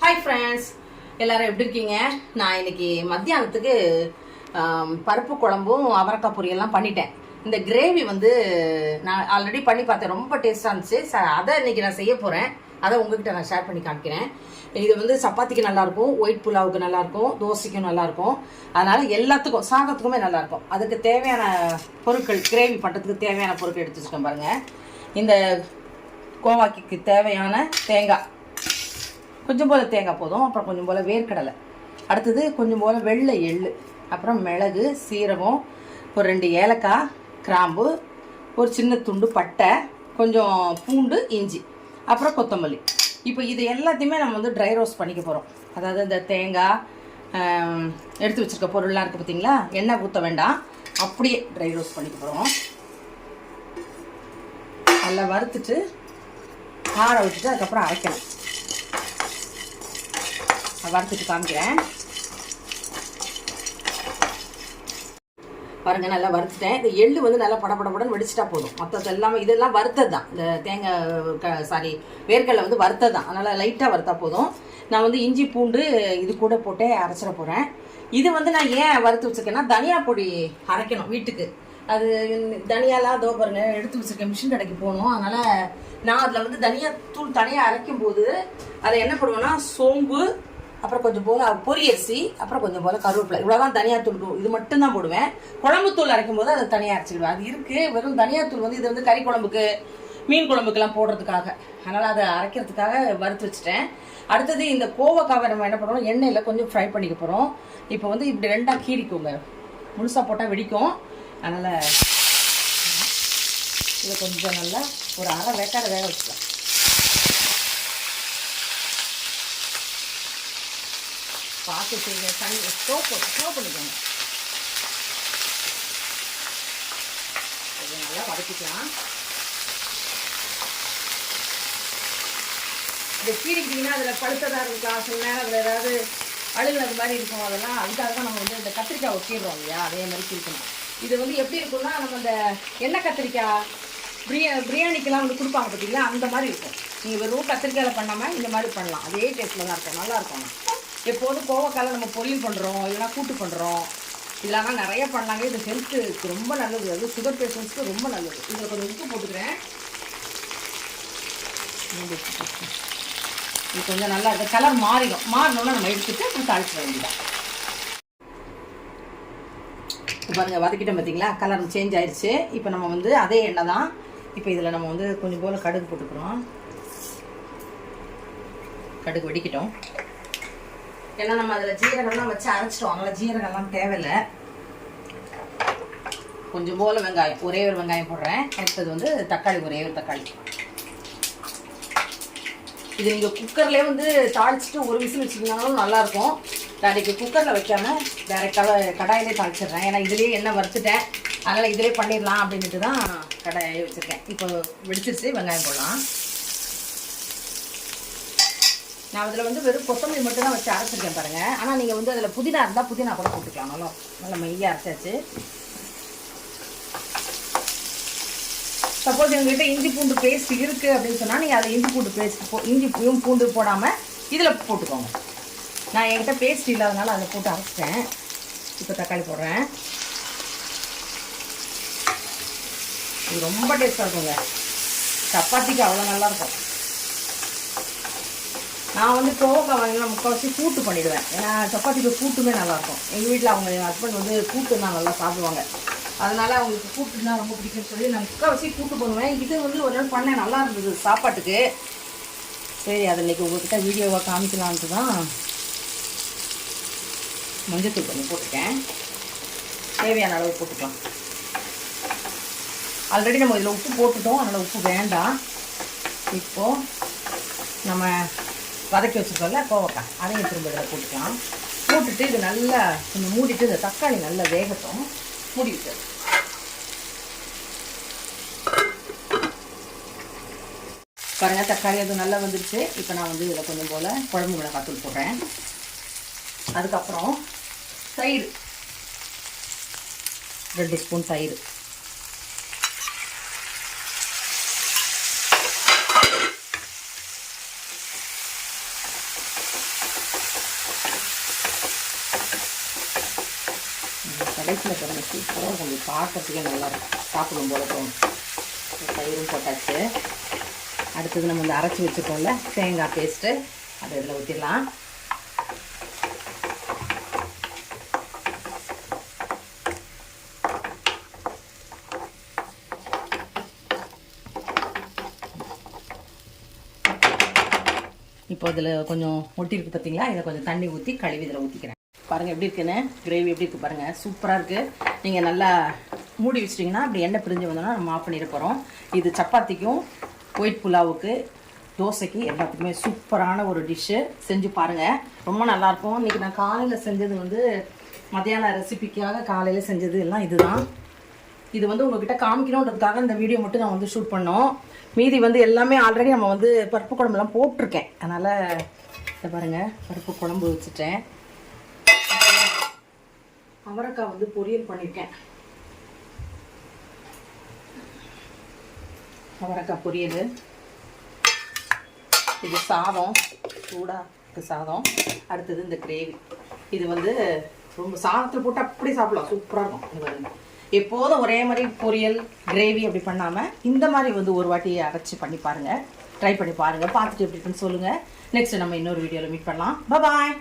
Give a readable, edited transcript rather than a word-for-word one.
Hi friends, எல்லாரும் எப்படி இருக்கீங்க? நான் இன்னைக்கு மத்தியானத்துக்கு பருப்பு குழம்பும் அவரைக்காய் பொரியெல்லாம் பண்ணிட்டேன். இந்த கிரேவி வந்து நான் ஆல்ரெடி பண்ணி பார்த்தேன், ரொம்ப டேஸ்டாக இருந்துச்சு. அதை இன்னைக்கு நான் செய்ய போகிறேன். அதை உங்ககிட்ட நான் ஷேர் பண்ணி காமிக்கிறேன். இது வந்து சப்பாத்திக்கு நல்லாயிருக்கும், ஒயிட் புலாவுக்கு நல்லாயிருக்கும், தோசைக்கும் நல்லாயிருக்கும். அதனால் எல்லாத்துக்கும் சாதத்துக்குமே நல்லாயிருக்கும். அதுக்கு தேவையான பொருட்கள், கிரேவி பண்ணுறதுக்கு தேவையான பொருட்கள் எடுத்து வச்சுக்கோங்க பாருங்கள். இந்த கோவாக்கிக்கு தேவையான தேங்காய், கொஞ்சம் போல் தேங்காய் போதும். அப்புறம் கொஞ்சம் போல் வேர்க்கடலை, அடுத்தது கொஞ்சம் போல் வெள்ளை எள்ளு, அப்புறம் மிளகு, சீரகம், ஒரு 2 ஏலக்காய், கிராம்பு, ஒரு சின்ன துண்டு பட்டை, கொஞ்சம் பூண்டு, இஞ்சி, அப்புறம் கொத்தமல்லி. இப்போ இது எல்லாத்தையுமே நம்ம வந்து ட்ரை ரோஸ்ட் பண்ணிக்க போகிறோம். அதாவது இந்த தேங்காய் எடுத்து வச்சுருக்க பொருள்லாம் இருக்குது பார்த்தீங்களா, எண்ணெய் ஊற்ற வேண்டாம், அப்படியே ட்ரை ரோஸ்ட் பண்ணிக்க போகிறோம். நல்லா வறுத்துட்டு ஆற வச்சுட்டு அதுக்கப்புறம் அரைக்கணும். வறுத்துட்டு காமிக்கிறேன் பாருங்க. நல்லா வறுத்துட்டேன். இந்த எள்ளு வந்து நல்லா படபடபடன்னு வெடிச்சிட்டா போதும். மற்றது எல்லாமே இதெல்லாம் வறுத்தது தான். இந்த தேங்காய் வேர்க்கடலை வந்து வறுத்தது தான். அதனால் லைட்டாக வறுத்தா போதும். நான் வந்து இஞ்சி பூண்டு இது கூட போட்டே அரைச்சிட போகிறேன். இது வந்து நான் ஏன் வறுத்து வச்சுருக்கேன்னா, தனியா பொடி அரைக்கணும் வீட்டுக்கு. அது தனியாலாம் தோ பாருங்க எடுத்து வச்சுருக்கேன், மிஷின் கடைக்கு போகணும். அதனால் நான் அதில் வந்து தனியா தூள் தனியாக அரைக்கும் போது அதை என்ன பண்ணுவேன்னா, சோம்பு, அப்புறம் கொஞ்சம் போல் பொரியரிசி, அப்புறம் கொஞ்சம் போல் கருவேப்பிலை, இவ்வளோதான் தனியாத்தூள். இது மட்டும்தான் போடுவேன். குழம்புத்தூள் அரைக்கும் போது அதை தனியாக அரைச்சிடுவேன். அது இருக்குது. வெறும் தனியாத்தூள் வந்து இது வந்து கறி குழம்புக்கு, மீன் குழம்புக்கெல்லாம் போடுறதுக்காக, அதனால் அதை அரைக்கிறதுக்காக வறுத்து வச்சுட்டேன். அடுத்தது இந்த கோவக்காவை நம்ம என்ன பண்ணுறோம், எண்ணெயில் கொஞ்சம் ஃப்ரை பண்ணிக்க போகிறோம். இப்போ வந்து இப்படி 2ஆக கீறிக்கோங்க. முழுசாக போட்டால் வெடிக்கும். அதனால் இதை கொஞ்சம் நல்லா ஒரு அரை வேக்காட வேக வச்சுக்கலாம். பார்த்து செய்யுங்க. தண்ணி ஸ்டோவ் பண்ணிக்கோங்க. இதை நல்லா வதக்கிக்கலாம். இதை கீறிக்கிட்டிங்கன்னா அதில் பழுத்ததாக இருக்கும், சில நேரம் அதில் ஏதாவது அழுகுனது மாதிரி இருக்கும். அதெல்லாம் அதுக்காக தான் நம்ம வந்து இந்த கத்திரிக்காய் ஒட்டிடுறோம் இல்லையா, அதே மாதிரி கீரிக்கணும். இது வந்து எப்படி இருக்குன்னா, நம்ம இந்த எண்ணெய் கத்திரிக்காய் பிரியாணிக்கெல்லாம் வந்து கொடுப்பாங்க பார்த்தீங்களா, அந்த மாதிரி இருக்கும். நீங்கள் வெறும் கத்திரிக்காயில் பண்ணாமல் இந்த மாதிரி பண்ணலாம். அதே டேஸ்ட்டில் தான் இருக்கும், நல்லாயிருக்கும். எப்போதும் கோவக்காயில் நம்ம பொரியல் பண்ணுறோம், இல்லைனா கூட்டு பண்ணுறோம், இதெல்லாம் நிறைய பண்ணலாங்க. இது ஹெல்த்துக்கு ரொம்ப நல்லது. அது சுகர் பேஷண்ட்ஸ்க்கு ரொம்ப நல்லது. இதில் கொஞ்சம் உப்பு போட்டுக்கிறேன். இது கொஞ்சம் நல்லா இருக்குது. கலர் மாறினோன்னா நம்ம எடுத்துட்டு அப்புறம் தாளிச்சு வேண்டியதான். பாருங்கள், வதக்கிட்டோம் பார்த்தீங்களா, கலர் சேஞ்ச் ஆயிடுச்சு. இப்போ நம்ம வந்து அதே எண்ணெய் தான். இப்போ இதில் நம்ம வந்து கொஞ்சம் போல் கடுகு போட்டுக்கிறோம். கடுகு வெடிக்கிட்டோம். ஏன்னா நம்ம அதில் ஜீரகம்லாம் வச்சு அரைச்சிட்டோம், அதனால் ஜீரகம்லாம் தேவையில்லை. கொஞ்சம் போல் வெங்காயம், ஒரே ஒரு வெங்காயம் போடுறேன். அடுத்தது வந்து தக்காளி, ஒரே ஒரு தக்காளி. இது நீங்கள் குக்கர்லேயே வந்து தாளிச்சிட்டு ஒரு விசில் வச்சுக்கினாலும் நல்லாயிருக்கும். நாளைக்கு குக்கரில் வைக்காமல் டேரெக்டாக கடாயிலே தாளிச்சிடுறேன். ஏன்னா இதுலேயே எண்ணெய் வறுத்துட்டேன், அதனால் இதிலே பண்ணிடலாம் அப்படின்ட்டு தான் கடாயை வச்சுருக்கேன். இப்போ வெடிச்சிருச்சு, வெங்காயம் போடலாம். நான் அதில் வந்து வெறும் கொத்தமல்லி மட்டும் தான் வச்சு அரைச்சிருக்கேன் பாருங்கள். ஆனால் நீங்கள் வந்து அதில் புதினா இருந்தால் புதினா கூட போட்டுக்கலாம். நல்லா மையாக அரைச்சாச்சு. சப்போஸ் எங்ககிட்ட இஞ்சி பூண்டு பேஸ்ட் இருக்குது அப்படின்னு சொன்னால் நீங்கள் அதில் இஞ்சி பூண்டு பேஸ்ட் இஞ்சியும் பூண்டு போடாமல் இதில் போட்டுக்கோங்க. நான் என்கிட்ட பேஸ்ட் இல்லாதனால அதில் போட்டு அரைச்சிட்டேன். இப்போ தக்காளி போடுறேன். இது ரொம்ப டேஸ்ட்டாக இருக்குங்க. சப்பாத்திக்கு அவ்வளோ நல்லாயிருக்கும். நான் வந்து கோவக்காய் வாங்கினா முக்கால்வாசி கூட்டு பண்ணிவிடுவேன். ஏன்னா சப்பாத்திக்கு கூட்டுமே நல்லாயிருக்கும். எங்கள் வீட்டில் அவங்க என் ஹஸ்பண்ட் வந்து கூட்டுன்னா நல்லா சாப்பிடுவாங்க. அதனால் அவங்களுக்கு கூட்டுன்னா ரொம்ப பிடிக்கும்னு சொல்லி நான் முக்கால்வாசி கூட்டு பண்ணுவேன். இது வந்து ஒரு நாள் பண்ணேன், நல்லா இருந்தது சாப்பாட்டுக்கு. சரி, அதை இன்றைக்கி உங்கள்கிட்ட வீடியோவாக காமிக்கலான்ட்டு தான் மஞ்சத்தூள் பண்ணி போட்டுட்டேன். தேவையான அளவு போட்டுக்கலாம். ஆல்ரெடி நம்ம இதில் உப்பு போட்டுட்டோம், அதனால் உப்பு வேண்டாம். இப்போது நம்ம வதக்கி வச்சுருக்கோம்ல கோவக்காய், அதையும் திரும்ப இதில் போட்டுக்கலாம். போட்டுட்டு இது நல்லா கொஞ்சம் மூடிட்டு இந்த தக்காளி நல்லா வேகட்டும். மூடிவிட்டு பாருங்கள், தக்காளி அது நல்லா வந்துடுச்சு. இப்போ நான் வந்து இதில் கொஞ்சம் போல் குழம்பு மிளகாத்தூள் போடுறேன். அதுக்கப்புறம் தயிர், 2 ஸ்பூன் தயிர். கடைசியில் பாருங்க சூப்பராக கொஞ்சம் பார்க்கறதுக்கே நல்லாயிருக்கும், சாப்பிடும் போல தோணும். தயிரும் போட்டாச்சு. அடுத்தது நம்ம இந்த அரைச்சி வச்சுருக்கோம்ல தேங்காய் பேஸ்ட்டு, அதை இதில் ஊற்றிடலாம். இப்போ இதில் கொஞ்சம் ஒட்டிருக்கு பார்த்தீங்களா, இதை கொஞ்சம் தண்ணி ஊற்றி கழுவி இதில் ஊற்றிக்கிறேன். பாருங்கள் எப்படி இருக்குன்னு, கிரேவி எப்படி இருக்குது பாருங்கள், சூப்பராக இருக்குது. நீங்கள் நல்லா மூடி வச்சிட்டிங்கன்னா அப்படி எண்ணெய் பிரிஞ்சு வந்தோன்னா நம்ம ஆஃப் பண்ணிட போகிறோம். இது சப்பாத்திக்கும் ஒயிட் புலாவுக்கு தோசைக்கு எல்லாத்துக்குமே சூப்பரான ஒரு டிஷ்ஷு. செஞ்சு பாருங்கள், ரொம்ப நல்லாயிருக்கும். இன்றைக்கி நான் காலையில் செஞ்சது வந்து மத்தியான ரெசிபிக்காக காலையில் செஞ்சது எல்லாம் இதுதான். இது வந்து உங்ககிட்ட காமிக்கணுன்றதுக்காக இந்த வீடியோ மட்டும் நான் வந்து ஷூட் பண்ணோம். மீதி வந்து எல்லாமே ஆல்ரெடி நம்ம வந்து பருப்பு குழம்புலாம் போட்டிருக்கேன். அதனால் இதை பாருங்கள், பருப்பு குழம்பு வச்சுட்டேன். அவரைக்காய் வந்து பொரியல் பண்ணியிருக்கேன். அவரைக்காய் பொரியல், இது சாதம், சூடாக சாதம். அடுத்தது இந்த கிரேவி. இது வந்து ரொம்ப சாதத்தில் போட்டு அப்படி சாப்பிடலாம், சூப்பராக இருக்கும். இது பாருங்க, எப்போதும் ஒரே மாதிரி பொரியல் கிரேவி அப்படி பண்ணாமல் இந்த மாதிரி வந்து ஒரு வாட்டி அரைச்சி பண்ணி பாருங்கள், ட்ரை பண்ணி பாருங்கள். பார்த்துட்டு எப்படி இருக்குன்னு சொல்லுங்கள். நெக்ஸ்ட் நம்ம இன்னொரு வீடியோவில் மீட் பண்ணலாம். பாய்.